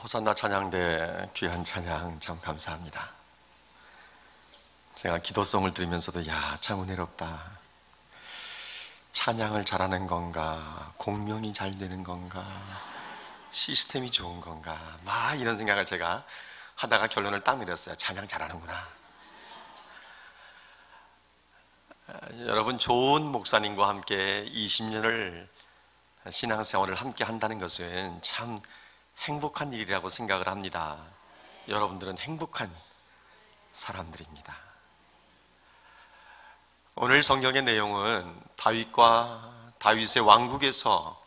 호산나 찬양대 귀한 찬양 참 감사합니다. 제가 기도송을 들으면서도 참 은혜롭다. 찬양을 잘하는 건가, 공명이 잘 되는 건가, 시스템이 좋은 건가, 막 이런 생각을 제가 하다가 결론을 딱 내렸어요. 찬양 잘하는구나. 여러분, 좋은 목사님과 함께 20년을 신앙생활을 함께 한다는 것은 참 행복한 일이라고 생각을 합니다. 여러분들은 행복한 사람들입니다. 오늘 성경의 내용은 다윗과 다윗의 왕국에서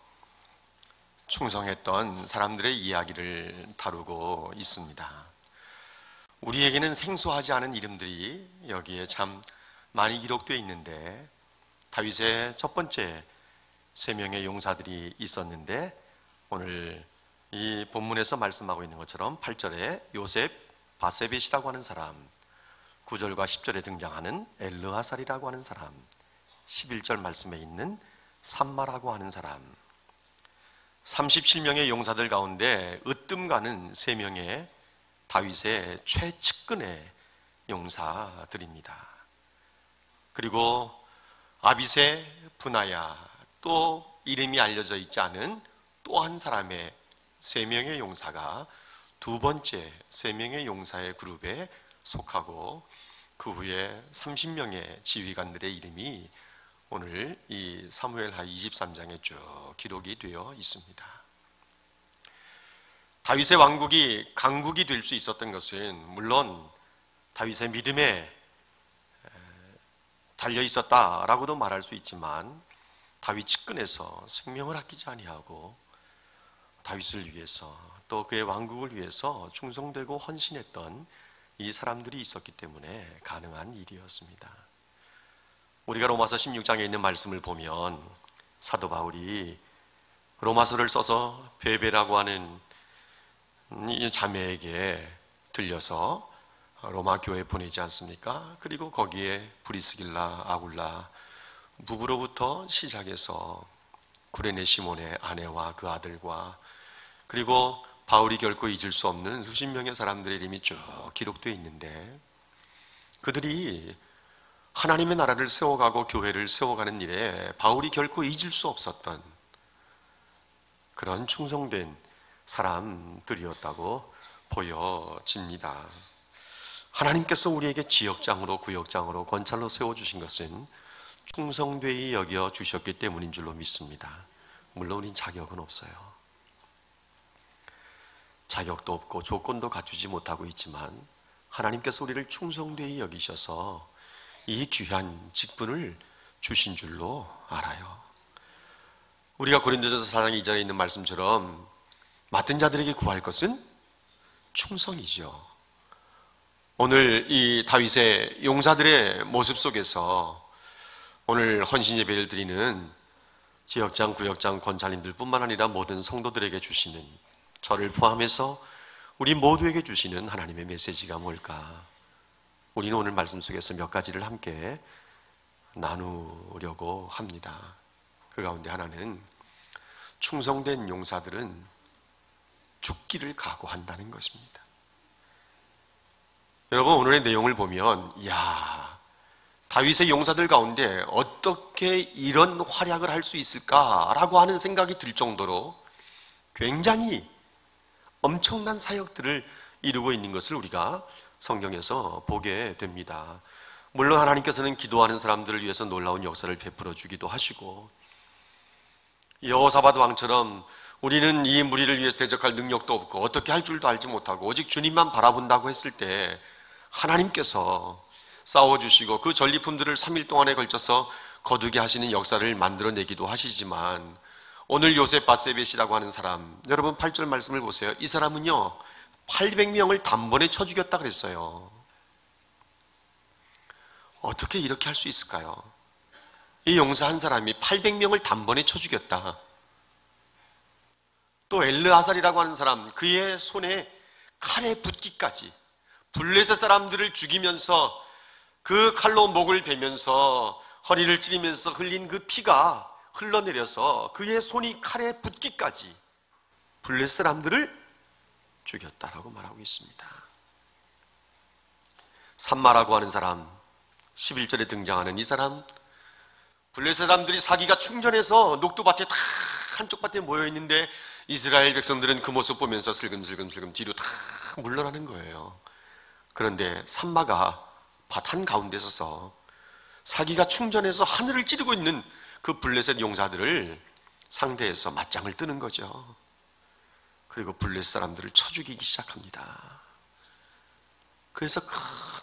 충성했던 사람들의 이야기를 다루고 있습니다. 우리에게는 생소하지 않은 이름들이 여기에 참 많이 기록되어 있는데, 다윗의 첫 번째 3명의 용사들이 있었는데, 오늘 이 본문에서 말씀하고 있는 것처럼 8절에 요셉 바세벳이라고 하는 사람, 9절과 10절에 등장하는 엘르아살이라고 하는 사람, 11절 말씀에 있는 삼마라고 하는 사람, 37명의 용사들 가운데 으뜸 가는 3명의 다윗의 최측근의 용사들입니다. 그리고 아비새, 분하야, 또 이름이 알려져 있지 않은 또 한 사람의 3명의 용사가 두 번째 3명의 용사의 그룹에 속하고, 그 후에 30명의 지휘관들의 이름이 오늘 이 사무엘하 23장에 쭉 기록이 되어 있습니다. 다윗의 왕국이 강국이 될 수 있었던 것은 물론 다윗의 믿음에 달려 있었다라고도 말할 수 있지만, 다윗 측근에서 생명을 아끼지 아니하고 다윗을 위해서 또 그의 왕국을 위해서 충성되고 헌신했던 이 사람들이 있었기 때문에 가능한 일이었습니다. 우리가 로마서 16장에 있는 말씀을 보면 사도 바울이 로마서를 써서 베베라고 하는 이 자매에게 들려서 로마 교회에 보내지 않습니까? 그리고 거기에 브리스길라, 아굴라 부부로부터 시작해서 구레네 시몬의 아내와 그 아들과, 그리고 바울이 결코 잊을 수 없는 수십 명의 사람들의 이름이 쭉 기록되어 있는데, 그들이 하나님의 나라를 세워가고 교회를 세워가는 일에 바울이 결코 잊을 수 없었던 그런 충성된 사람들이었다고 보여집니다. 하나님께서 우리에게 지역장으로, 구역장으로, 권찰로 세워주신 것은 충성되이 여겨주셨기 때문인 줄로 믿습니다. 물론 우린 자격은 없어요. 자격도 없고 조건도 갖추지 못하고 있지만 하나님께서 우리를 충성되이 여기셔서 이 귀한 직분을 주신 줄로 알아요. 우리가 고린도전서 4장 2절에 있는 말씀처럼 맡은 자들에게 구할 것은 충성이죠. 오늘 이 다윗의 용사들의 모습 속에서 오늘 헌신 예배를 드리는 지역장, 구역장, 권찰님들 뿐만 아니라 모든 성도들에게 주시는, 저를 포함해서 우리 모두에게 주시는 하나님의 메시지가 뭘까? 우리는 오늘 말씀 속에서 몇 가지를 함께 나누려고 합니다. 그 가운데 하나는 충성된 용사들은 죽기를 각오한다는 것입니다. 여러분, 오늘의 내용을 보면 다윗의 용사들 가운데 어떻게 이런 활약을 할 수 있을까라고 하는 생각이 들 정도로 굉장히 엄청난 사역들을 이루고 있는 것을 우리가 성경에서 보게 됩니다. 물론 하나님께서는 기도하는 사람들을 위해서 놀라운 역사를 베풀어 주기도 하시고, 여호사밧 왕처럼 우리는 이 무리를 위해서 대적할 능력도 없고 어떻게 할 줄도 알지 못하고 오직 주님만 바라본다고 했을 때 하나님께서 싸워주시고 그 전리품들을 3일 동안에 걸쳐서 거두게 하시는 역사를 만들어내기도 하시지만, 오늘 요셉 바세벳이라고 하는 사람, 여러분 8절 말씀을 보세요. 이 사람은요 800명을 단번에 쳐 죽였다 그랬어요. 어떻게 이렇게 할 수 있을까요? 이 용사 한 사람이 800명을 단번에 쳐 죽였다. 또 엘르아살이라고 하는 사람, 그의 손에 칼에 붙기까지, 블레셋 사람들을 죽이면서 그 칼로 목을 베면서 허리를 찌르면서 흘린 그 피가 흘러내려서 그의 손이 칼에 붙기까지 블레셋 사람들을 죽였다라고 말하고 있습니다. 삼마라고 하는 사람, 11절에 등장하는 이 사람, 블레셋 사람들이 사기가 충전해서 녹두밭에 다 한쪽 밭에 모여 있는데 이스라엘 백성들은 그 모습 보면서 슬금슬금 뒤로 다 물러나는 거예요. 그런데 삼마가 밭 한가운데 서서 사기가 충전해서 하늘을 찌르고 있는 그 블레셋 용사들을 상대해서 맞짱을 뜨는 거죠. 그리고 블레셋 사람들을 쳐 죽이기 시작합니다. 그래서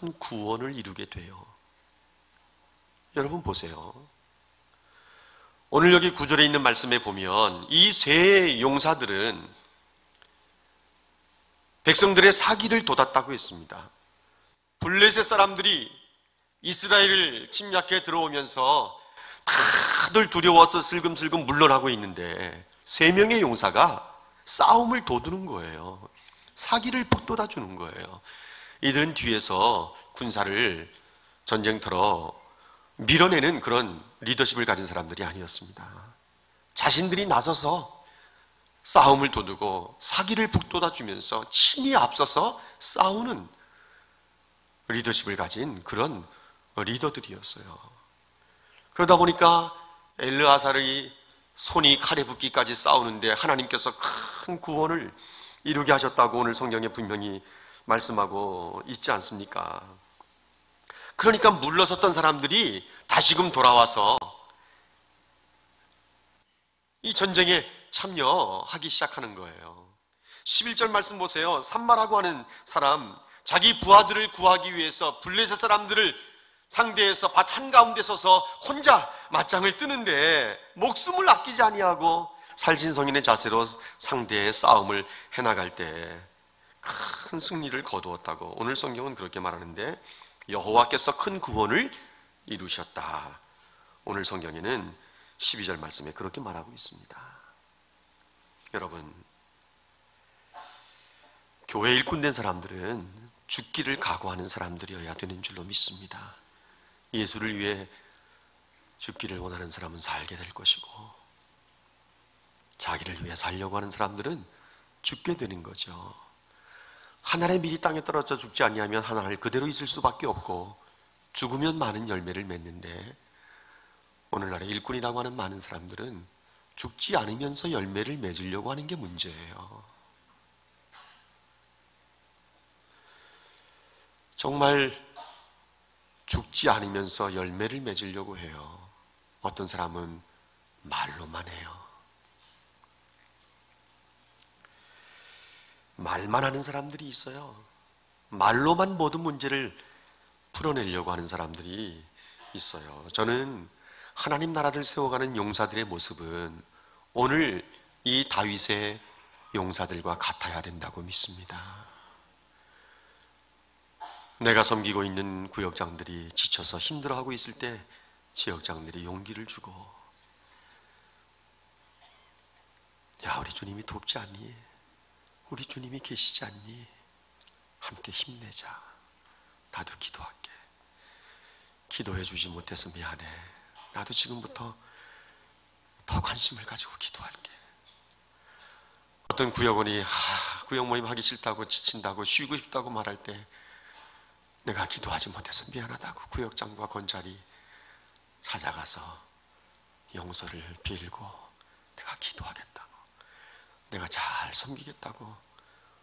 큰 구원을 이루게 돼요. 여러분 보세요. 오늘 여기 9절에 있는 말씀에 보면 이 세 용사들은 백성들의 사기를 돋았다고 했습니다. 블레셋 사람들이 이스라엘을 침략해 들어오면서 다들 두려워서 슬금슬금 물러나고 있는데 세 명의 용사가 싸움을 도두는 거예요. 사기를 북돋아 주는 거예요. 이들은 뒤에서 군사를 전쟁터로 밀어내는 그런 리더십을 가진 사람들이 아니었습니다. 자신들이 나서서 싸움을 도두고 사기를 북돋아 주면서 친히 앞서서 싸우는 리더십을 가진 그런 리더들이었어요. 그러다 보니까 엘르아살의 손이 칼에 붙기까지 싸우는데 하나님께서 큰 구원을 이루게 하셨다고 오늘 성경에 분명히 말씀하고 있지 않습니까? 그러니까 물러섰던 사람들이 다시금 돌아와서 이 전쟁에 참여하기 시작하는 거예요. 11절 말씀 보세요. 삼마라고 하는 사람, 자기 부하들을 구하기 위해서 블레셋 사람들을 상대해서 밭 한가운데 서서 혼자 맞짱을 뜨는데 목숨을 아끼지 아니하고 살신성인의 자세로 상대의 싸움을 해나갈 때 큰 승리를 거두었다고 오늘 성경은 그렇게 말하는데 여호와께서 큰 구원을 이루셨다. 오늘 성경에는 12절 말씀에 그렇게 말하고 있습니다. 여러분, 교회 일꾼된 사람들은 죽기를 각오하는 사람들이어야 되는 줄로 믿습니다. 예수를 위해 죽기를 원하는 사람은 살게 될 것이고 자기를 위해 살려고 하는 사람들은 죽게 되는 거죠. 하늘의 밀이 땅에 떨어져 죽지 아니하면 하늘 그대로 있을 수밖에 없고 죽으면 많은 열매를 맺는데 오늘날에 일꾼이라고 하는 많은 사람들은 죽지 않으면서 열매를 맺으려고 하는 게 문제예요. 정말 죽지 않으면서 열매를 맺으려고 해요. 어떤 사람은 말로만 해요. 말만 하는 사람들이 있어요. 말로만 모든 문제를 풀어내려고 하는 사람들이 있어요. 저는 하나님 나라를 세워가는 용사들의 모습은 오늘 이 다윗의 용사들과 같아야 된다고 믿습니다. 내가 섬기고 있는 구역장들이 지쳐서 힘들어하고 있을 때 지역장들이 용기를 주고 야, 우리 주님이 돕지 않니? 우리 주님이 계시지 않니? 함께 힘내자. 나도 기도할게. 기도해 주지 못해서 미안해. 나도 지금부터 더 관심을 가지고 기도할게. 어떤 구역원이 구역 모임 하기 싫다고 지친다고 쉬고 싶다고 말할 때 내가 기도하지 못해서 미안하다고 구역장과 권찰이 찾아가서 용서를 빌고 내가 기도하겠다고, 내가 잘 섬기겠다고,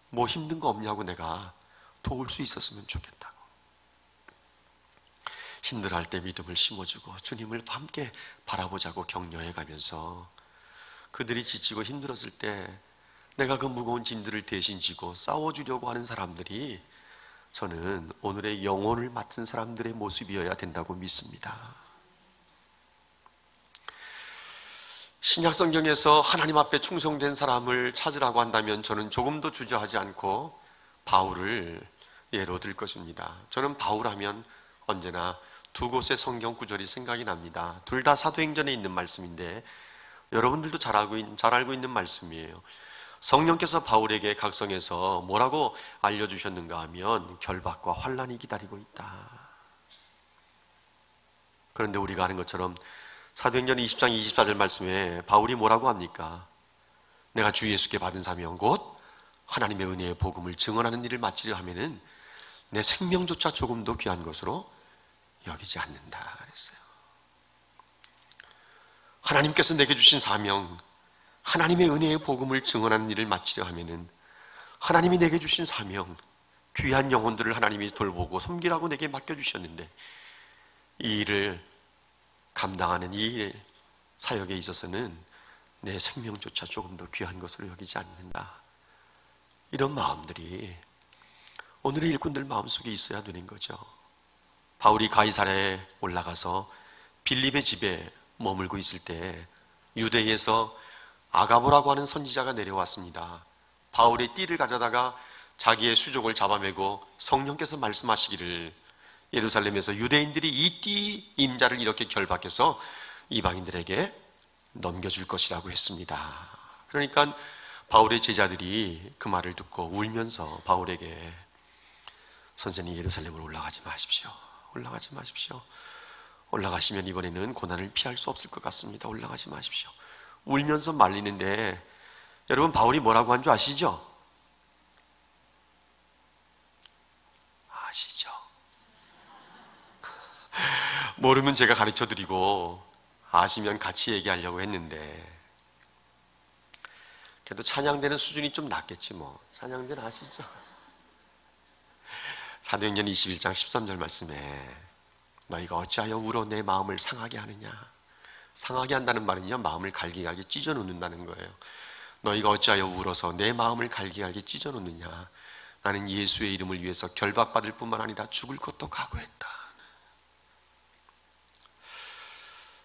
뭐 힘든 거 없냐고 내가 도울 수 있었으면 좋겠다고, 힘들어할 때 믿음을 심어주고 주님을 함께 바라보자고 격려해 가면서 그들이 지치고 힘들었을 때 내가 그 무거운 짐들을 대신 지고 싸워주려고 하는 사람들이 저는 오늘의 영혼을 맡은 사람들의 모습이어야 된다고 믿습니다. 신약 성경에서 하나님 앞에 충성된 사람을 찾으라고 한다면 저는 조금도 주저하지 않고 바울을 예로 들 것입니다. 저는 바울하면 언제나 두 곳의 성경 구절이 생각이 납니다. 둘 다 사도행전에 있는 말씀인데 여러분들도 잘 알고 있는 말씀이에요. 성령께서 바울에게 각성해서 뭐라고 알려주셨는가 하면 결박과 환난이 기다리고 있다. 그런데 우리가 아는 것처럼 사도행전 20장 24절 말씀에 바울이 뭐라고 합니까? 내가 주 예수께 받은 사명 곧 하나님의 은혜의 복음을 증언하는 일을 마치려 하면은 내 생명조차 조금도 귀한 것으로 여기지 않는다 그랬어요. 하나님께서 내게 주신 사명, 하나님의 은혜의 복음을 증언하는 일을 마치려 하면은 하나님이 내게 주신 사명, 귀한 영혼들을 하나님이 돌보고 섬기라고 내게 맡겨주셨는데 이 일을 감당하는 이 사역에 있어서는 내 생명조차 조금 더 귀한 것으로 여기지 않는다. 이런 마음들이 오늘의 일꾼들 마음속에 있어야 되는 거죠. 바울이 가이사랴에 올라가서 빌립의 집에 머물고 있을 때 유대에서 아가보라고 하는 선지자가 내려왔습니다. 바울의 띠를 가져다가 자기의 수족을 잡아매고 성령께서 말씀하시기를 예루살렘에서 유대인들이 이 띠 임자를 이렇게 결박해서 이방인들에게 넘겨줄 것이라고 했습니다. 그러니까 바울의 제자들이 그 말을 듣고 울면서 바울에게 선생님 예루살렘으로 올라가지 마십시오. 올라가지 마십시오. 올라가시면 이번에는 고난을 피할 수 없을 것 같습니다. 올라가지 마십시오. 울면서 말리는데 여러분 바울이 뭐라고 한 줄 아시죠? 아시죠? 모르면 제가 가르쳐 드리고 아시면 같이 얘기하려고 했는데 그래도 찬양되는 수준이 좀 낮겠지 뭐. 찬양대는 아시죠? 사도행전 21장 13절 말씀에 너희가 어찌하여 울어 내 마음을 상하게 하느냐. 상하게 한다는 말은요, 마음을 갈기갈기 찢어 놓는다는 거예요. 너희가 어찌하여 울어서 내 마음을 갈기갈기 찢어 놓느냐. 나는 예수의 이름을 위해서 결박받을 뿐만 아니라 죽을 것도 각오했다.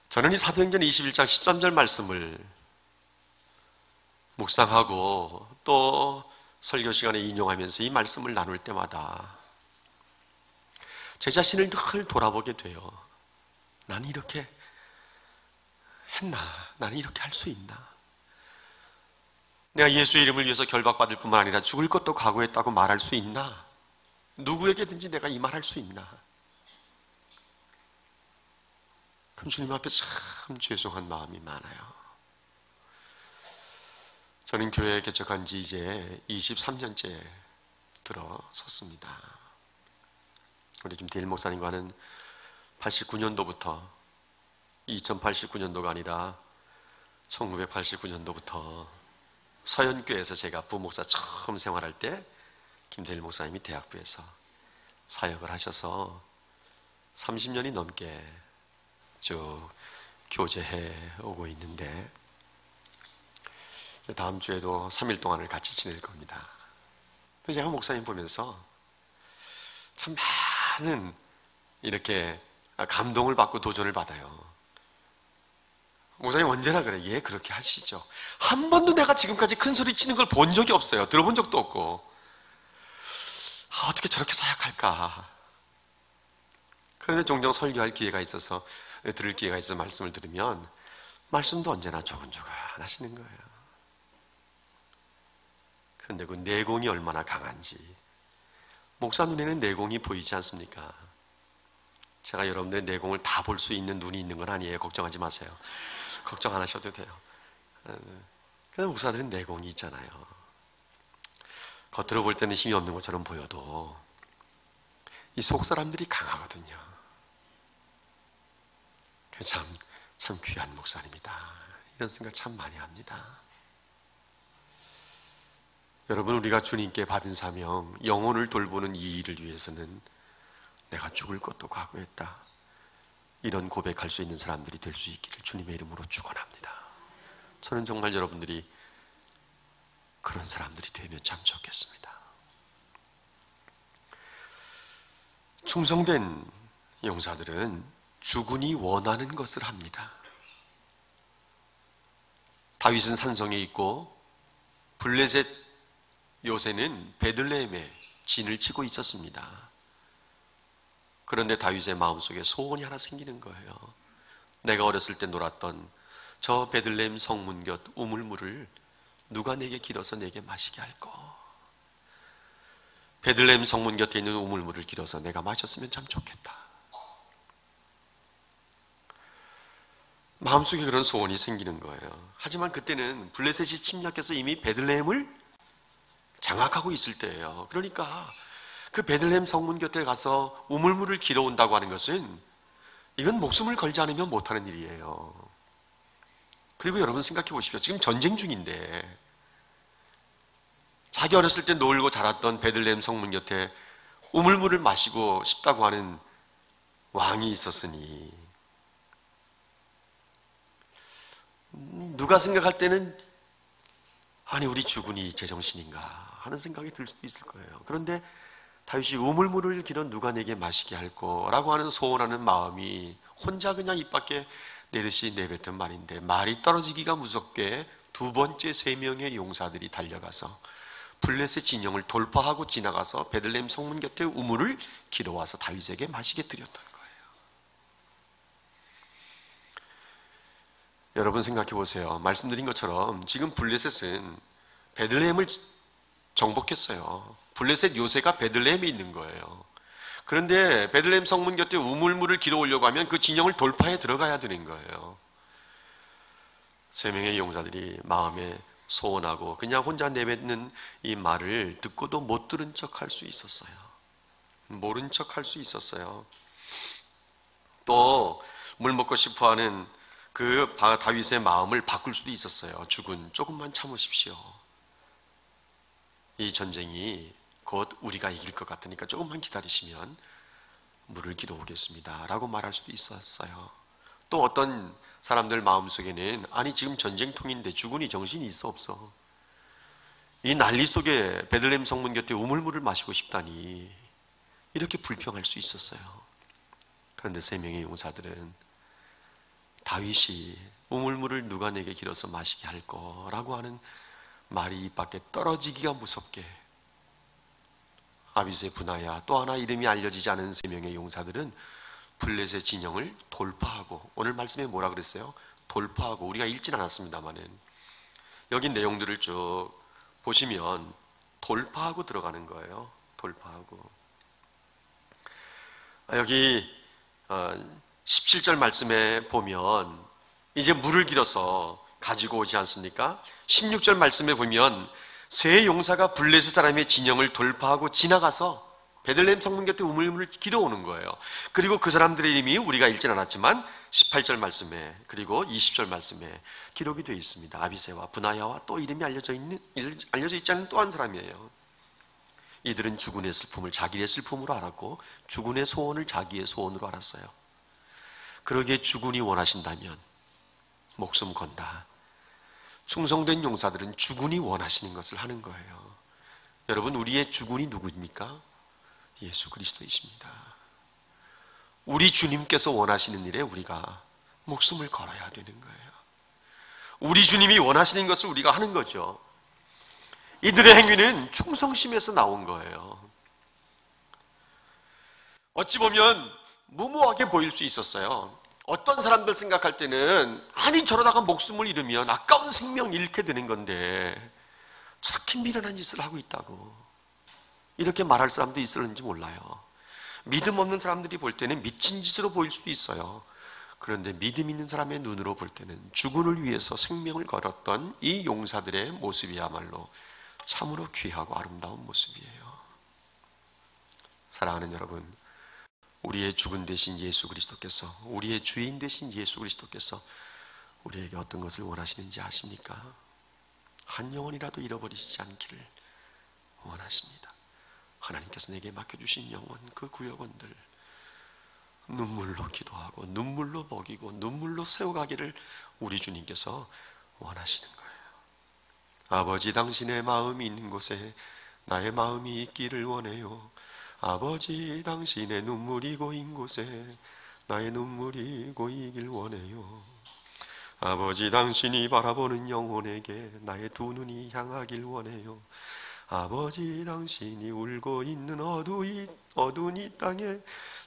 저는 이 사도행전 21장 13절 말씀을 묵상하고 또 설교 시간에 인용하면서 이 말씀을 나눌 때마다 제 자신을 늘 돌아보게 돼요. 나는 이렇게 했나? 나는 이렇게 할 수 있나? 내가 예수의 이름을 위해서 결박받을 뿐만 아니라 죽을 것도 각오했다고 말할 수 있나? 누구에게든지 내가 이 말할 수 있나? 그럼 주님 앞에 참 죄송한 마음이 많아요. 저는 교회에 개척한 지 이제 23년째 들어섰습니다. 우리 김태일 목사님과는 89년도부터 2089년도가 아니라 1989년도부터 서연교회에서 제가 부목사 처음 생활할 때 김태일 목사님이 대학부에서 사역을 하셔서 30년이 넘게 쭉 교제해 오고 있는데 다음 주에도 3일 동안을 같이 지낼 겁니다. 제가 목사님 보면서 참 많은 이렇게 감동을 받고 도전을 받아요. 목사님 언제나 그래. 예, 그렇게 하시죠. 한 번도 내가 지금까지 큰 소리 치는 걸 본 적이 없어요. 들어본 적도 없고. 어떻게 저렇게 사역할까. 그런데 종종 설교할 기회가 있어서, 들을 기회가 있어서 말씀을 들으면 말씀도 언제나 조근조근 하시는 거예요. 그런데 그 내공이 얼마나 강한지 목사 눈에는 내공이 보이지 않습니까? 제가 여러분들의 내공을 다 볼 수 있는 눈이 있는 건 아니에요. 걱정하지 마세요. 걱정 안 하셔도 돼요. 그런데 목사들은 내공이 있잖아요. 겉으로 볼 때는 힘이 없는 것처럼 보여도 이 속 사람들이 강하거든요. 참 귀한 목사님이다. 이런 생각 참 많이 합니다. 여러분, 우리가 주님께 받은 사명, 영혼을 돌보는 이 일을 위해서는 내가 죽을 것도 각오했다. 이런 고백할 수 있는 사람들이 될 수 있기를 주님의 이름으로 축원합니다. 저는 정말 여러분들이 그런 사람들이 되면 참 좋겠습니다. 충성된 용사들은 주군이 원하는 것을 합니다. 다윗은 산성에 있고 블레셋 요새는 베들레헴에 진을 치고 있었습니다. 그런데 다윗의 마음속에 소원이 하나 생기는 거예요. 내가 어렸을 때 놀았던 저 베들레헴 성문 곁 우물물을 누가 내게 길어서 내게 마시게 할꼬. 베들레헴 성문 곁에 있는 우물물을 길어서 내가 마셨으면 참 좋겠다. 마음속에 그런 소원이 생기는 거예요. 하지만 그때는 블레셋이 침략해서 이미 베들레헴을 장악하고 있을 때예요. 그러니까 그 베들레헴 성문 곁에 가서 우물물을 길어온다고 하는 것은 이건 목숨을 걸지 않으면 못하는 일이에요. 그리고 여러분 생각해 보십시오. 지금 전쟁 중인데 자기 어렸을 때 놀고 자랐던 베들레헴 성문 곁에 우물물을 마시고 싶다고 하는 왕이 있었으니 누가 생각할 때는 아니 우리 주군이 제정신인가 하는 생각이 들 수도 있을 거예요. 그런데 다윗이 우물물을 길어 누가 내게 마시게 할 거라고 하는 소원하는 마음이 혼자 그냥 입 밖에 내듯이 내뱉은 말인데, 말이 떨어지기가 무섭게 두 번째 세 명의 용사들이 달려가서 블레셋 진영을 돌파하고 지나가서 베들레헴 성문 곁에 우물을 길어와서 다윗에게 마시게 드렸던 거예요. 여러분 생각해 보세요. 말씀드린 것처럼 지금 블레셋은 베들레헴을 정복했어요. 블레셋 요새가 베들레헴에 있는 거예요. 그런데 베들레헴 성문 곁에 우물물을 길어오려고 하면 그 진영을 돌파해 들어가야 되는 거예요. 세 명의 용사들이 마음에 소원하고 그냥 혼자 내뱉는 이 말을 듣고도 못 들은 척 할 수 있었어요. 모른 척 할 수 있었어요. 또 물 먹고 싶어하는 그 다윗의 마음을 바꿀 수도 있었어요. 주군, 조금만 참으십시오. 이 전쟁이 곧 우리가 이길 것 같으니까 조금만 기다리시면 물을 길어오겠습니다 라고 말할 수도 있었어요. 또 어떤 사람들 마음속에는 아니 지금 전쟁통인데 주군이 정신이 있어 없어, 이 난리 속에 베들레헴 성문 곁에 우물물을 마시고 싶다니, 이렇게 불평할 수 있었어요. 그런데 세 명의 용사들은 다윗이 우물물을 누가 내게 길어서 마시게 할 거라고 하는 말이 입 밖에 떨어지기가 무섭게, 아비새 분하야 또 하나 이름이 알려지지 않은 세 명의 용사들은 블레셋 진영을 돌파하고, 오늘 말씀에 뭐라 그랬어요? 돌파하고, 우리가 읽진 않았습니다만은 여기 내용들을 쭉 보시면 돌파하고 들어가는 거예요. 돌파하고. 여기 17절 말씀에 보면 이제 물을 길어서 가지고 오지 않습니까? 16절 말씀에 보면 세 용사가 블레셋 사람의 진영을 돌파하고 지나가서 베들레헴 성문 곁에 우물물을 길어오는 거예요. 그리고 그 사람들의 이름이 우리가 읽진 않았지만 18절 말씀에 그리고 20절 말씀에 기록이 되어 있습니다. 아비새와 분하야와 또 이름이 알려져 있지 않은 또 한 사람이에요. 이들은 주군의 슬픔을 자기의 슬픔으로 알았고 주군의 소원을 자기의 소원으로 알았어요. 그러기에 주군이 원하신다면 목숨 건다. 충성된 용사들은 주군이 원하시는 것을 하는 거예요. 여러분, 우리의 주군이 누구입니까? 예수 그리스도이십니다. 우리 주님께서 원하시는 일에 우리가 목숨을 걸어야 되는 거예요. 우리 주님이 원하시는 것을 우리가 하는 거죠. 이들의 행위는 충성심에서 나온 거예요. 어찌 보면 무모하게 보일 수 있었어요. 어떤 사람들 생각할 때는 아니 저러다가 목숨을 잃으면 아까운 생명 잃게 되는 건데 저렇게 미련한 짓을 하고 있다고 이렇게 말할 사람도 있을는지 몰라요. 믿음 없는 사람들이 볼 때는 미친 짓으로 보일 수도 있어요. 그런데 믿음 있는 사람의 눈으로 볼 때는 주군을 위해서 생명을 걸었던 이 용사들의 모습이야말로 참으로 귀하고 아름다운 모습이에요. 사랑하는 여러분, 우리의 주군 되신 예수 그리스도께서, 우리의 주인 되신 예수 그리스도께서 우리에게 어떤 것을 원하시는지 아십니까? 한 영혼이라도 잃어버리시지 않기를 원하십니다. 하나님께서 내게 맡겨주신 영혼, 그 구역원들 눈물로 기도하고 눈물로 먹이고 눈물로 세워가기를 우리 주님께서 원하시는 거예요. 아버지, 당신의 마음이 있는 곳에 나의 마음이 있기를 원해요. 아버지, 당신의 눈물이 고인 곳에 나의 눈물이 고이길 원해요. 아버지, 당신이 바라보는 영혼에게 나의 두 눈이 향하길 원해요. 아버지, 당신이 울고 있는 어두운 이 땅에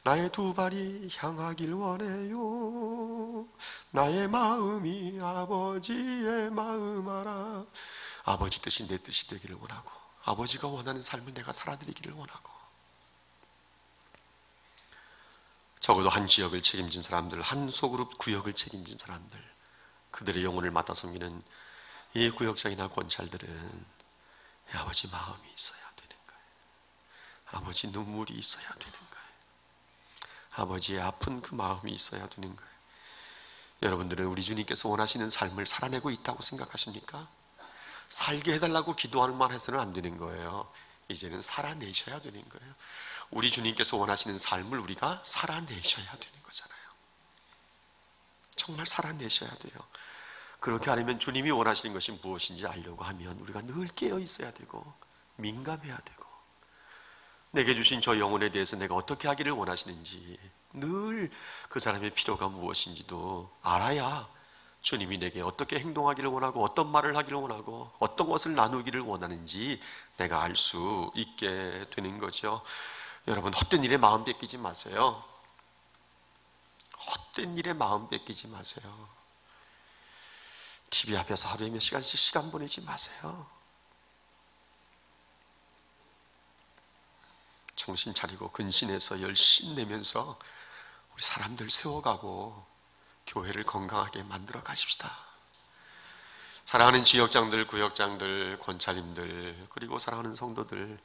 나의 두 발이 향하길 원해요. 나의 마음이 아버지의 마음 알아. 아버지 뜻이 내 뜻이 되기를 원하고 아버지가 원하는 삶을 내가 살아드리기를 원하고, 적어도 한 지역을 책임진 사람들, 한 소그룹 구역을 책임진 사람들, 그들의 영혼을 맡아 섬기는 이 구역장이나 권찰들은 아버지 마음이 있어야 되는 거예요. 아버지 눈물이 있어야 되는 거예요. 아버지의 아픈 그 마음이 있어야 되는 거예요. 여러분들은 우리 주님께서 원하시는 삶을 살아내고 있다고 생각하십니까? 살게 해달라고 기도할 만 해서는 안 되는 거예요. 이제는 살아내셔야 되는 거예요. 우리 주님께서 원하시는 삶을 우리가 살아내셔야 되는 거잖아요. 정말 살아내셔야 돼요. 그렇게 하려면 주님이 원하시는 것이 무엇인지 알려고 하면 우리가 늘 깨어 있어야 되고 민감해야 되고, 내게 주신 저 영혼에 대해서 내가 어떻게 하기를 원하시는지, 늘 그 사람의 필요가 무엇인지도 알아야 주님이 내게 어떻게 행동하기를 원하고 어떤 말을 하기를 원하고 어떤 것을 나누기를 원하는지 내가 알 수 있게 되는 거죠. 여러분, 헛된 일에 마음 뺏기지 마세요. 헛된 일에 마음 뺏기지 마세요. TV 앞에서 하루에 몇 시간씩 시간 보내지 마세요. 정신 차리고 근신해서 열심 내면서 우리 사람들 세워가고 교회를 건강하게 만들어 가십시다. 사랑하는 지역장들, 구역장들, 권사님들, 그리고 사랑하는 성도들,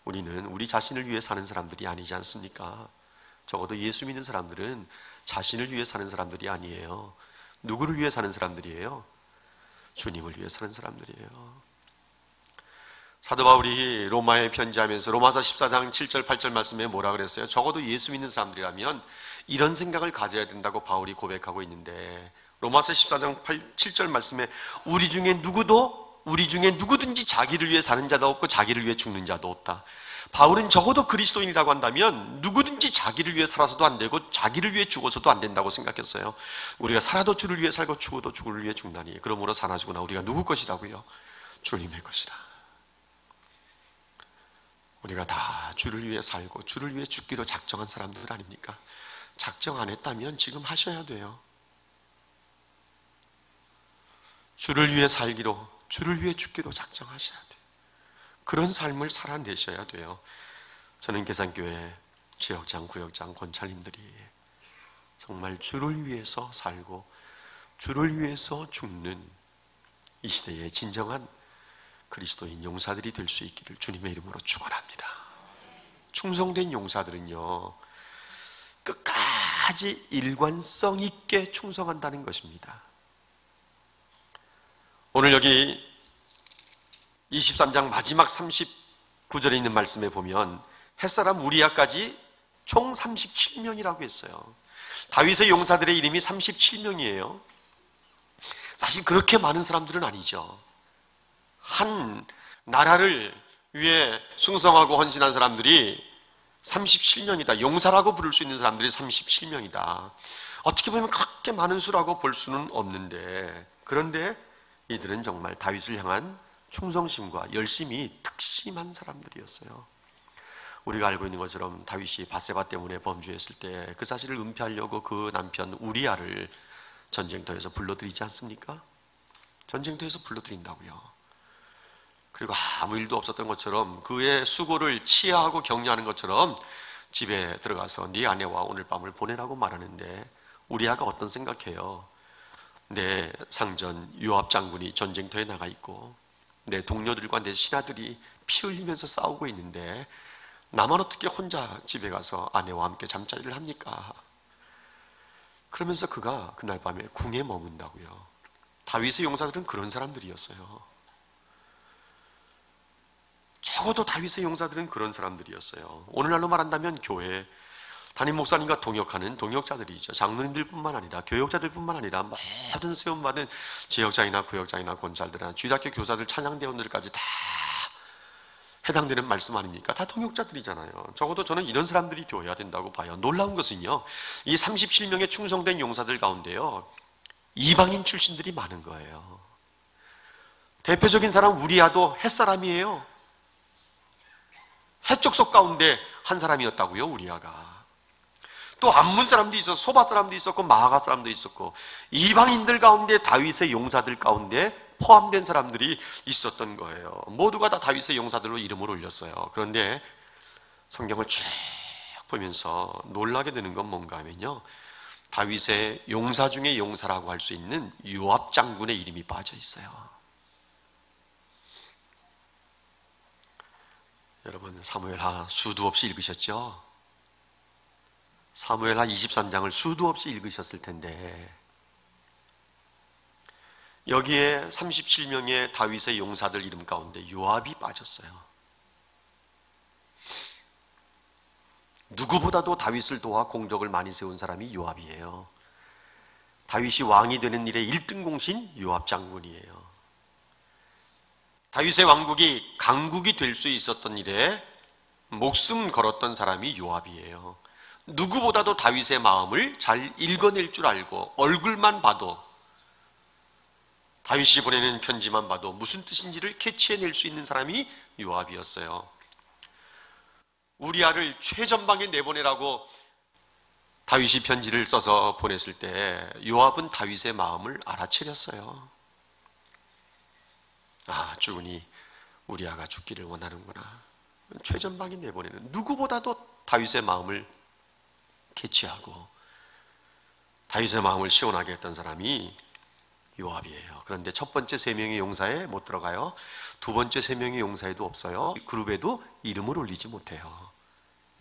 우리는 우리 자신을 위해 사는 사람들이 아니지 않습니까? 적어도 예수 믿는 사람들은 자신을 위해 사는 사람들이 아니에요. 누구를 위해 사는 사람들이에요? 주님을 위해 사는 사람들이에요. 사도 바울이 로마에 편지하면서 로마서 14장 7절 8절 말씀에 뭐라 그랬어요? 적어도 예수 믿는 사람들이라면 이런 생각을 가져야 된다고 바울이 고백하고 있는데, 로마서 14장 7절 말씀에 우리 중에 누구든지 자기를 위해 사는 자도 없고 자기를 위해 죽는 자도 없다. 바울은 적어도 그리스도인이라고 한다면 누구든지 자기를 위해 살아서도 안 되고 자기를 위해 죽어서도 안 된다고 생각했어요. 우리가 살아도 주를 위해 살고 죽어도 주를 위해 죽나니 그러므로 사나 죽으나 우리가 누구 것이라고요? 주님의 것이라. 우리가 다 주를 위해 살고 주를 위해 죽기로 작정한 사람들 아닙니까? 작정 안 했다면 지금 하셔야 돼요. 주를 위해 살기로, 주를 위해 죽기로 작정하셔야 돼요. 그런 삶을 살아내셔야 돼요. 저는 계산교회 지역장, 구역장, 권찰님들이 정말 주를 위해서 살고 주를 위해서 죽는 이 시대의 진정한 그리스도인 용사들이 될 수 있기를 주님의 이름으로 축원합니다. 충성된 용사들은요, 끝까지 일관성 있게 충성한다는 것입니다. 오늘 여기 23장 마지막 39절에 있는 말씀에 보면 햇사람 우리아까지 총 37명이라고 했어요. 다윗의 용사들의 이름이 37명이에요. 사실 그렇게 많은 사람들은 아니죠. 한 나라를 위해 충성하고 헌신한 사람들이 37명이다. 용사라고 부를 수 있는 사람들이 37명이다. 어떻게 보면 그렇게 많은 수라고 볼 수는 없는데, 그런데 이들은 정말 다윗을 향한 충성심과 열심이 특심한 사람들이었어요. 우리가 알고 있는 것처럼 다윗이 밧세바 때문에 범죄했을 때 그 사실을 은폐하려고 그 남편 우리아를 전쟁터에서 불러들이지 않습니까? 전쟁터에서 불러들인다고요. 그리고 아무 일도 없었던 것처럼 그의 수고를 치하하고 격려하는 것처럼 집에 들어가서 네 아내와 오늘 밤을 보내라고 말하는데, 우리아가 어떤 생각해요? 내 상전 요압 장군이 전쟁터에 나가 있고 내 동료들과 내 신하들이 피 흘리면서 싸우고 있는데 나만 어떻게 혼자 집에 가서 아내와 함께 잠자리를 합니까? 그러면서 그가 그날 밤에 궁에 머문다고요. 다윗의 용사들은 그런 사람들이었어요. 적어도 다윗의 용사들은 그런 사람들이었어요. 오늘날로 말한다면 교회 담임 목사님과 동역하는 동역자들이죠. 장로님들뿐만 아니라 교역자들뿐만 아니라 모든 세움받은 지역장이나 구역장이나 권찰들이나 주일학교 교사들, 찬양대원들까지 다 해당되는 말씀 아닙니까? 다 동역자들이잖아요. 적어도 저는 이런 사람들이 되어야 된다고 봐요. 놀라운 것은요, 이 37명의 충성된 용사들 가운데요, 이방인 출신들이 많은 거예요. 대표적인 사람 우리아도 햇사람이에요. 해족속 가운데 한 사람이었다고요, 우리아가. 또 암몬 사람도 있었고 소바 사람도 있었고 마아가 사람도 있었고 이방인들 가운데 다윗의 용사들 가운데 포함된 사람들이 있었던 거예요. 모두가 다 다윗의 용사들로 이름을 올렸어요. 그런데 성경을 쭉 보면서 놀라게 되는 건 뭔가 하면요, 다윗의 용사 중에 용사라고 할 수 있는 요압 장군의 이름이 빠져 있어요. 여러분 사무엘하 수도 없이 읽으셨죠? 사무엘하 23장을 수도 없이 읽으셨을 텐데 여기에 37명의 다윗의 용사들 이름 가운데 요압이 빠졌어요. 누구보다도 다윗을 도와 공적을 많이 세운 사람이 요압이에요. 다윗이 왕이 되는 일에 1등 공신 요압 장군이에요. 다윗의 왕국이 강국이 될 수 있었던 일에 목숨 걸었던 사람이 요압이에요. 누구보다도 다윗의 마음을 잘 읽어낼 줄 알고 얼굴만 봐도 다윗이 보내는 편지만 봐도 무슨 뜻인지를 캐치해낼 수 있는 사람이 요압이었어요. 우리아를 최전방에 내보내라고 다윗이 편지를 써서 보냈을 때 요압은 다윗의 마음을 알아채렸어요. 아, 주군이 우리아가 죽기를 원하는구나. 최전방에 내보내는 누구보다도 다윗의 마음을 캐치하고 다윗의 마음을 시원하게 했던 사람이 요압이에요. 그런데 첫 번째 3명의 용사에 못 들어가요. 두 번째 3명의 용사에도 없어요. 그룹에도 이름을 올리지 못해요.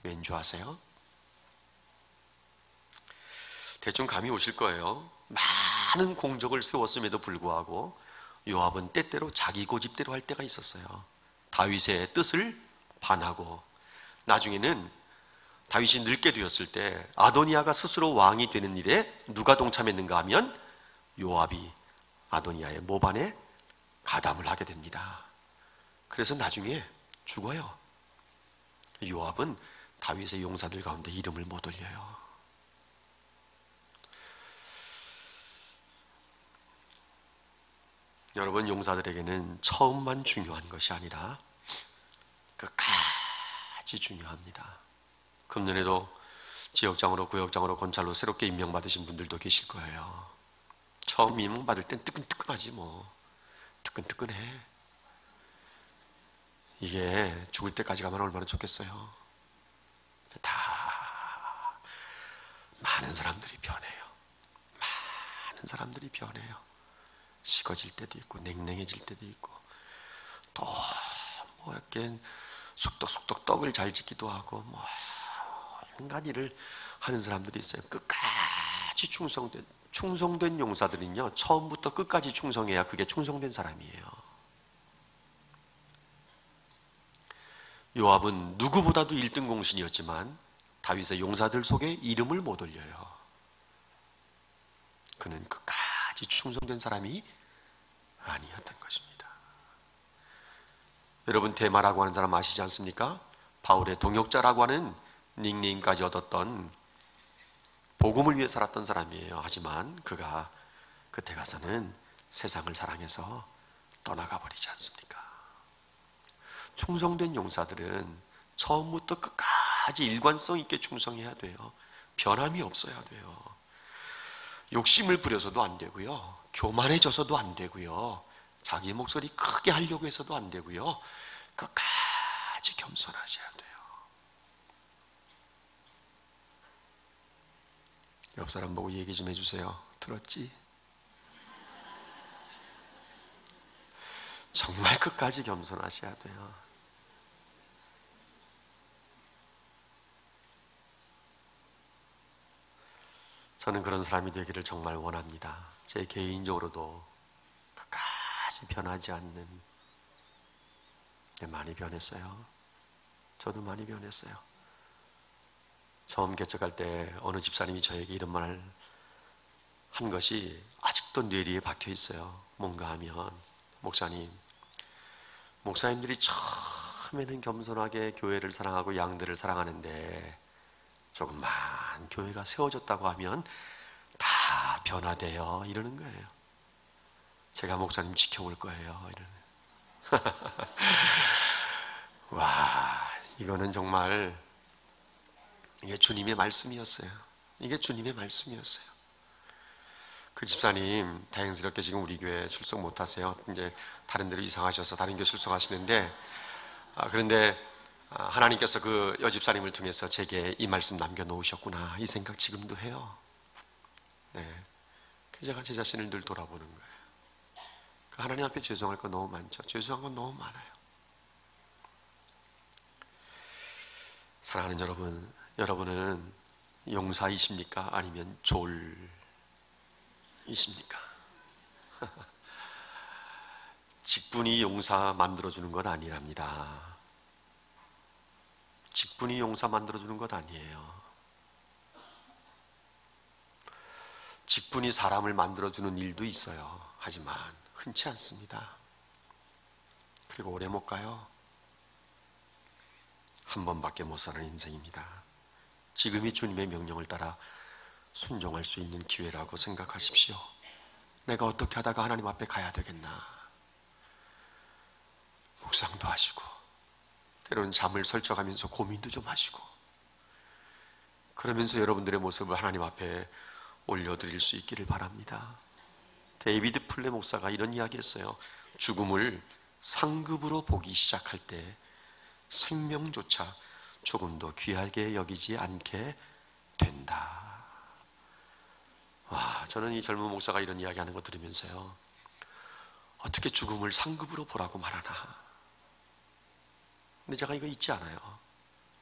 왠 줄 아세요? 대충 감이 오실 거예요. 많은 공적을 세웠음에도 불구하고 요압은 때때로 자기 고집대로 할 때가 있었어요. 다윗의 뜻을 반하고 나중에는 다윗이 늙게 되었을 때 아도니아가 스스로 왕이 되는 일에 누가 동참했는가 하면 요압이 아도니아의 모반에 가담을 하게 됩니다. 그래서 나중에 죽어요. 요압은 다윗의 용사들 가운데 이름을 못 올려요. 여러분, 용사들에게는 처음만 중요한 것이 아니라 끝까지 중요합니다. 금년에도 지역장으로, 구역장으로, 권찰로 새롭게 임명받으신 분들도 계실 거예요. 처음 임명받을 땐 뜨끈뜨끈하지 뭐. 뜨끈뜨끈해. 이게 죽을 때까지 가면 얼마나 좋겠어요. 다 많은 사람들이 변해요. 많은 사람들이 변해요. 식어질 때도 있고 냉랭해질 때도 있고 또 뭐 이렇게 속덕속덕 떡을 잘 짓기도 하고 뭐 온갖 일을 하는 사람들이 있어요. 끝까지 충성된 용사들은요, 처음부터 끝까지 충성해야 그게 충성된 사람이에요. 요압은 누구보다도 1등 공신이었지만 다윗의 용사들 속에 이름을 못 올려요. 그는 끝까지 충성된 사람이 아니었던 것입니다. 여러분, 데마라고 하는 사람 아시지 않습니까? 바울의 동역자라고 하는 닉네임까지 얻었던 복음을 위해 살았던 사람이에요. 하지만 그가 그때 가서는 세상을 사랑해서 떠나가 버리지 않습니까? 충성된 용사들은 처음부터 끝까지 일관성 있게 충성해야 돼요. 변함이 없어야 돼요. 욕심을 부려서도 안 되고요. 교만해져서도 안 되고요. 자기 목소리 크게 하려고 해서도 안 되고요. 끝까지 겸손하셔야 돼요. 옆 사람 보고 얘기 좀 해주세요. 들었지? 정말 끝까지 겸손하셔야 돼요. 저는 그런 사람이 되기를 정말 원합니다. 제 개인적으로도 끝까지 변하지 않는, 많이 변했어요. 저도 많이 변했어요. 처음 개척할 때 어느 집사님이 저에게 이런 말 한 것이 아직도 뇌리에 박혀 있어요. 뭔가 하면, 목사님들이 처음에는 겸손하게 교회를 사랑하고 양들을 사랑하는데 조금만 교회가 세워졌다고 하면 다 변화돼요. 이러는 거예요. 제가 목사님 지켜볼 거예요. 이러는. 와, 이거는 정말 이게 주님의 말씀이었어요. 이게 주님의 말씀이었어요. 그 집사님 다행스럽게 지금 우리 교회 출석 못 하세요. 이제 다른 데로 이상하셔서 다른 교회 출석하시는데, 그런데 하나님께서 그 여집사님을 통해서 제게 이 말씀 남겨놓으셨구나, 이 생각 지금도 해요. 네, 제가 제 자신을 늘 돌아보는 거예요. 하나님 앞에 죄송할 거 너무 많죠. 죄송한 건 너무 많아요. 사랑하는 여러분, 여러분은 용사이십니까? 아니면 졸이십니까? 직분이 용사 만들어주는 건 아니랍니다. 직분이 용사 만들어주는 것 아니에요. 직분이 사람을 만들어주는 일도 있어요. 하지만 흔치 않습니다. 그리고 오래 못 가요. 한 번밖에 못 사는 인생입니다. 지금이 주님의 명령을 따라 순종할 수 있는 기회라고 생각하십시오. 내가 어떻게 하다가 하나님 앞에 가야 되겠나. 묵상도 하시고 때로는 잠을 설쳐가면서 고민도 좀 하시고, 그러면서 여러분들의 모습을 하나님 앞에 올려드릴 수 있기를 바랍니다. 데이비드 플레 목사가 이런 이야기했어요. 죽음을 상급으로 보기 시작할 때 생명조차 조금 더 귀하게 여기지 않게 된다. 와, 저는 이 젊은 목사가 이런 이야기하는 거 들으면서요, 어떻게 죽음을 상급으로 보라고 말하나. 근데 제가 이거 잊지 않아요.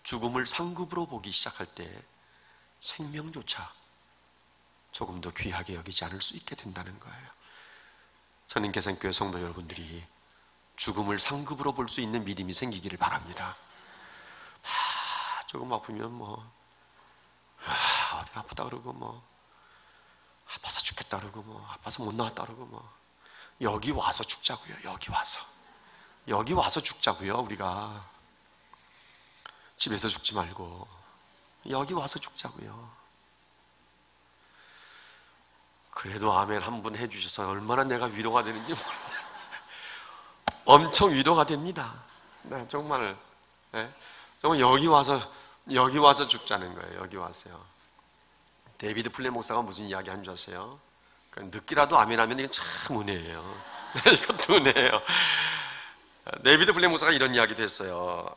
죽음을 상급으로 보기 시작할 때 생명조차 조금 더 귀하게 여기지 않을 수 있게 된다는 거예요. 저는 개성교회 성도 여러분들이 죽음을 상급으로 볼 수 있는 믿음이 생기기를 바랍니다. 조금 아프면 어디 아프다 그러고 아파서 죽겠다 그러고 아파서 못 나왔다 그러고 여기 와서 죽자고요. 여기 와서 죽자고요. 우리가 집에서 죽지 말고 여기 와서 죽자고요. 그래도 아멘 한 분 해주셔서 얼마나 내가 위로가 되는지 몰라요. 엄청 위로가 됩니다. 네, 정말, 네, 정말 여기 와서 죽자는 거예요. 여기 와서요. 데이비드 플레 목사가 무슨 이야기 한 줄 아세요? 늦기라도 아멘하면 이건 참 은혜예요. 네, 이것도 은혜예요. 데이비드 플레 목사가 이런 이야기도 했어요.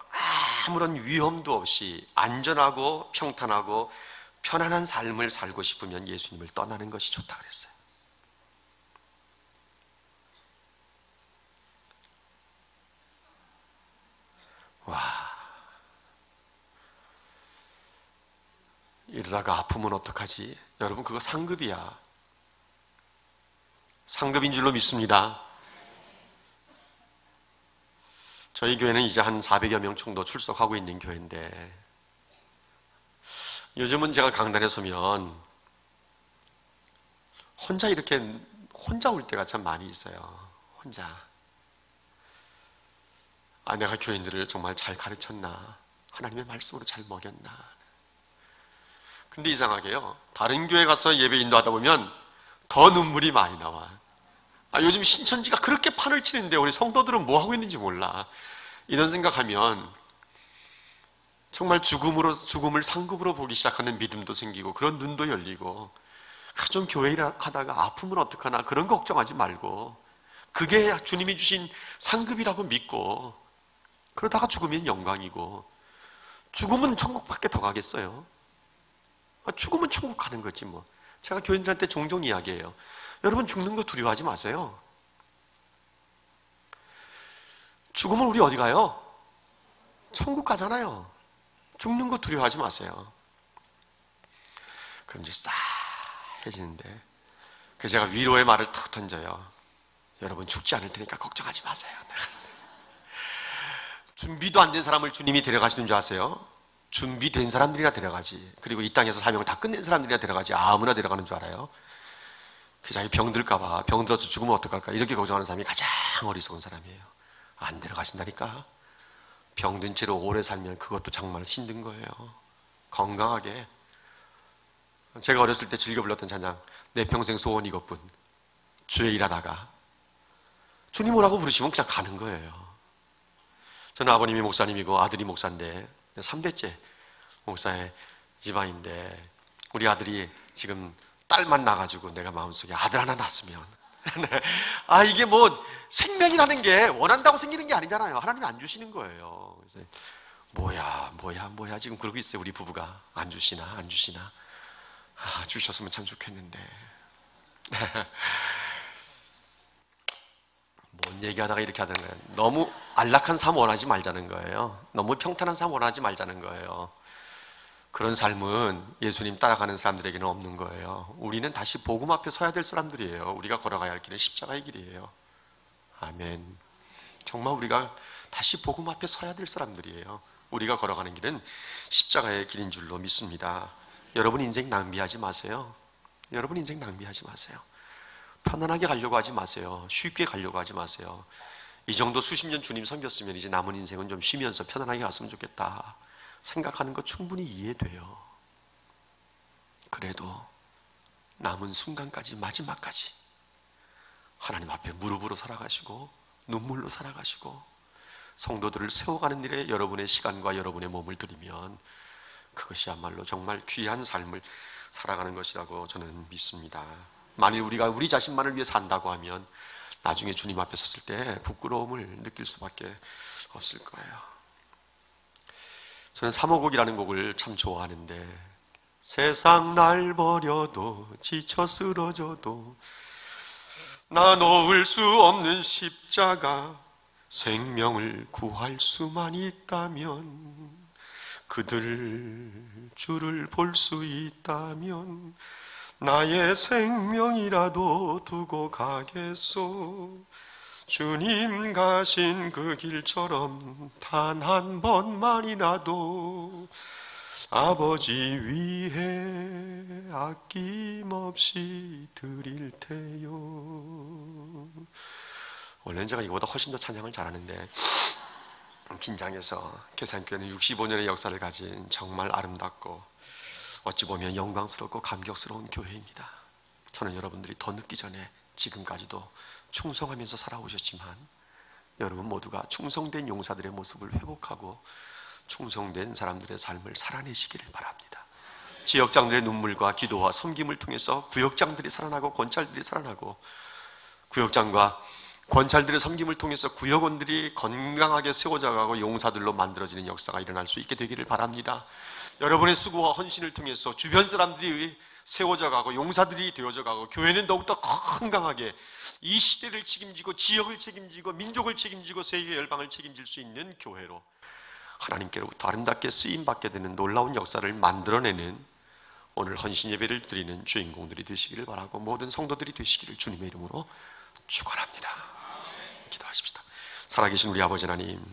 아무런 위험도 없이 안전하고 평탄하고 편안한 삶을 살고 싶으면 예수님을 떠나는 것이 좋다 그랬어요. 와, 이러다가 아프면 어떡하지? 여러분, 그거 상급이야. 상급인 줄로 믿습니다. 저희 교회는 이제 한 400여 명 정도 출석하고 있는 교회인데, 요즘은 제가 강단에 서면 혼자 올 때가 참 많이 있어요. 혼자. 내가 교인들을 정말 잘 가르쳤나? 하나님의 말씀으로 잘 먹였나? 근데 이상하게요, 다른 교회 가서 예배 인도하다 보면 더 눈물이 많이 나와. 요즘 신천지가 그렇게 판을 치는데 우리 성도들은 뭐 하고 있는지 몰라. 이런 생각하면 정말 죽음을 상급으로 보기 시작하는 믿음도 생기고, 그런 눈도 열리고, 좀 교회 일 하다가 아프면 어떡하나 그런 걱정하지 말고, 그게 주님이 주신 상급이라고 믿고, 그러다가 죽으면 영광이고, 죽으면 천국밖에 더 가겠어요? 죽으면 천국 가는 거지 뭐. 제가 교인들한테 종종 이야기해요. 여러분, 죽는 거 두려워하지 마세요. 죽으면 우리 어디 가요? 천국 가잖아요. 죽는 거 두려워하지 마세요. 그럼 이제 싸해지는데, 제가 위로의 말을 탁 던져요. 여러분, 죽지 않을 테니까 걱정하지 마세요. 준비도 안 된 사람을 주님이 데려가시는 줄 아세요? 준비된 사람들이나 데려가지. 그리고 이 땅에서 사명을 다 끝낸 사람들이나 데려가지. 아무나 데려가는 줄 알아요? 자기 병들까봐, 병들어서 죽으면 어떡할까, 이렇게 걱정하는 사람이 가장 어리석은 사람이에요. 안 데려가신다니까. 병든 채로 오래 살면 그것도 정말 힘든 거예요. 건강하게. 제가 어렸을 때 즐겨 불렀던 찬양, 내 평생 소원 이것뿐. 주의 일하다가 주님 오라고 부르시면 그냥 가는 거예요. 저는 아버님이 목사님이고 아들이 목사인데 3대째 목사의 집안인데, 우리 아들이 지금 딸만 나가지고 내가 마음속에 아들 하나 낳았으면 이게 뭐 생명이라는 게 원한다고 생기는 게 아니잖아요. 하나님이 안 주시는 거예요. 그래서 뭐야 지금 그러고 있어요. 우리 부부가 안 주시나 주셨으면 참 좋겠는데. 뭔 얘기하다가 이렇게 하던 거예요. 너무 안락한 삶 원하지 말자는 거예요. 너무 평탄한 삶 원하지 말자는 거예요. 그런 삶은 예수님 따라가는 사람들에게는 없는 거예요. 우리는 다시 복음 앞에 서야 될 사람들이에요. 우리가 걸어가야 할 길은 십자가의 길이에요. 아멘. 정말 우리가 다시 복음 앞에 서야 될 사람들이에요. 우리가 걸어가는 길은 십자가의 길인 줄로 믿습니다. 여러분 인생 낭비하지 마세요. 여러분 인생 낭비하지 마세요. 편안하게 가려고 하지 마세요. 쉽게 가려고 하지 마세요. 이 정도 수십 년 주님 섬겼으면 이제 남은 인생은 좀 쉬면서 편안하게 갔으면 좋겠다 생각하는 거 충분히 이해돼요. 그래도 남은 순간까지, 마지막까지 하나님 앞에 무릎으로 살아가시고 눈물로 살아가시고 성도들을 세워가는 일에 여러분의 시간과 여러분의 몸을 들이면 그것이야말로 정말 귀한 삶을 살아가는 것이라고 저는 믿습니다. 만일 우리가 우리 자신만을 위해 산다고 하면 나중에 주님 앞에 섰을 때 부끄러움을 느낄 수밖에 없을 거예요. 저는 사모곡이라는 곡을 참 좋아하는데, 세상 날 버려도 지쳐 쓰러져도 나 놓을 수 없는 십자가, 생명을 구할 수만 있다면, 그들 주를 볼 수 있다면 나의 생명이라도 두고 가겠소. 주님 가신 그 길처럼 단 한 번만이라도 아버지 위해 아낌없이 드릴 테요. 원래는 제가 이거보다 훨씬 더 찬양을 잘하는데 긴장해서, 계산교회는 65년의 역사를 가진 정말 아름답고 어찌 보면 영광스럽고 감격스러운 교회입니다. 저는 여러분들이 더 늦기 전에 지금까지도 충성하면서 살아오셨지만 여러분 모두가 충성된 용사들의 모습을 회복하고 충성된 사람들의 삶을 살아내시기를 바랍니다. 지역장들의 눈물과 기도와 섬김을 통해서 구역장들이 살아나고 권찰들이 살아나고, 구역장과 권찰들의 섬김을 통해서 구역원들이 건강하게 세워져 가고 용사들로 만들어지는 역사가 일어날 수 있게 되기를 바랍니다. 여러분의 수고와 헌신을 통해서 주변 사람들이 세워져 가고 용사들이 되어져 가고, 교회는 더욱더 건강하게 이 시대를 책임지고 지역을 책임지고 민족을 책임지고 세계 열방을 책임질 수 있는 교회로 하나님께로부터 아름답게 쓰임받게 되는 놀라운 역사를 만들어내는 오늘 헌신 예배를 드리는 주인공들이 되시기를 바라고, 모든 성도들이 되시기를 주님의 이름으로 축원합니다. 기도하십시다. 살아계신 우리 아버지 하나님,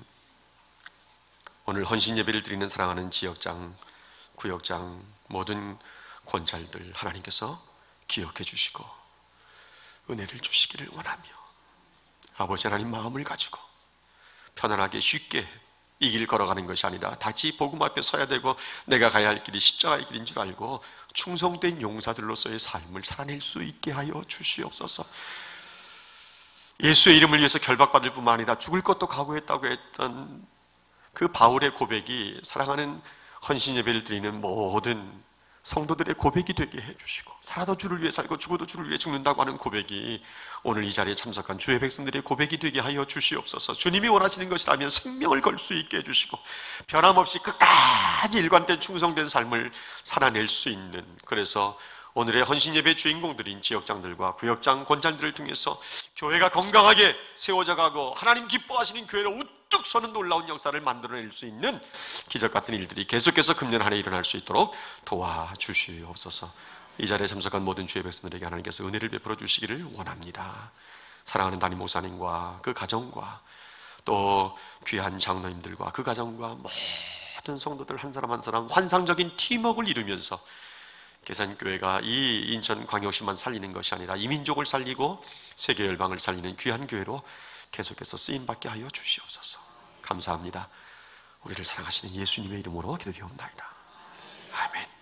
오늘 헌신 예배를 드리는 사랑하는 지역장, 구역장, 모든 권찰들 하나님께서 기억해 주시고 은혜를 주시기를 원하며, 아버지 하나님 마음을 가지고 편안하게 쉽게 이 길 걸어가는 것이 아니라 다시 복음 앞에 서야 되고 내가 가야 할 길이 십자가의 길인 줄 알고 충성된 용사들로서의 삶을 살아낼 수 있게 하여 주시옵소서. 예수의 이름을 위해서 결박받을 뿐만 아니라 죽을 것도 각오했다고 했던 그 바울의 고백이 사랑하는 헌신 예배를 드리는 모든 성도들의 고백이 되게 해주시고, 살아도 주를 위해 살고 죽어도 주를 위해 죽는다고 하는 고백이 오늘 이 자리에 참석한 주의 백성들의 고백이 되게 하여 주시옵소서. 주님이 원하시는 것이라면 생명을 걸 수 있게 해주시고 변함없이 끝까지 일관된 충성된 삶을 살아낼 수 있는, 그래서 오늘의 헌신 예배 주인공들인 지역장들과 구역장, 권장들을 통해서 교회가 건강하게 세워져 가고 하나님 기뻐하시는 교회로 우뚝 서는 놀라운 역사를 만들어낼 수 있는 기적 같은 일들이 계속해서 금년 한 해 일어날 수 있도록 도와주시옵소서. 이 자리에 참석한 모든 주의 백성들에게 하나님께서 은혜를 베풀어 주시기를 원합니다. 사랑하는 담임 목사님과 그 가정과 또 귀한 장로님들과 그 가정과 모든 성도들 한 사람 한 사람 환상적인 팀워크를 이루면서 계산교회가 이 인천광역시만 살리는 것이 아니라 이 민족을 살리고 세계 열방을 살리는 귀한 교회로 계속해서 쓰임받게 하여 주시옵소서. 감사합니다. 우리를 사랑하시는 예수님의 이름으로 기도드리옵나이다. 아멘.